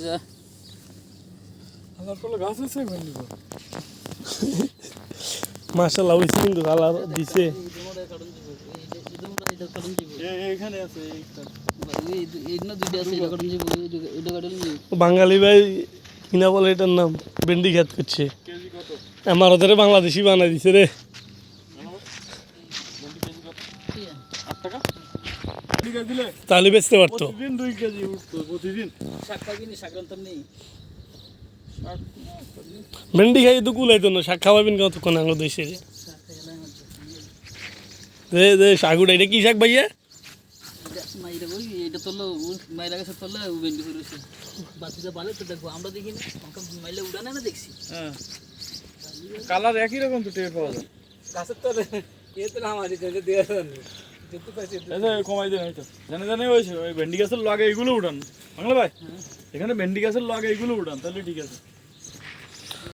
যা আমার তো গাছ আছে ভেন্ডি মাশাআল্লাহ হইছে কিন্তু কালার দিছে এখানে আছে বাঙালি ভাই কিনা বলে এটার নাম ভেন্ডি খেত করছে কেজি কত আমার ওদের বাংলাদেশি বানাই দিছে রে ভেন্ডি কেজি কত 8 টাকা ঠিক আছে দিলে তাহলে বেচতে পারতো প্রতিদিন 2 কেজি উঠতো প্রতিদিন শাক খাবি শাক রান্তাম নেই ভেন্ডি খাই তো কুলাইতো না শাক খাওয়াবেন কতক্ষণ আঙুল দিয়েছে দে দে শাকুটা এটা কি শাক ভাইয়া মাইরা ওই এটা তোলো মাইরা গেছে তোলা ভেন্ডি করেছে বাতিটা ভালো তো দেখো আমরা দেখি না মাইলে উড়ানে না দেখছি হ্যাঁ কালার একই রকম তো টের পাওয়া যায় গাছের তো এ তো আমাদের জন্য দেওয়া যায়নি যেতে পারছি আচ্ছা কমাই দেন হয়তো জানে জানে ওই ভেন্ডি গাছের লাগে এগুলো উঠান বাংলা ভাই এখানে ভেন্ডি গাছের লাগে এগুলো উঠান তাহলে ঠিক আছে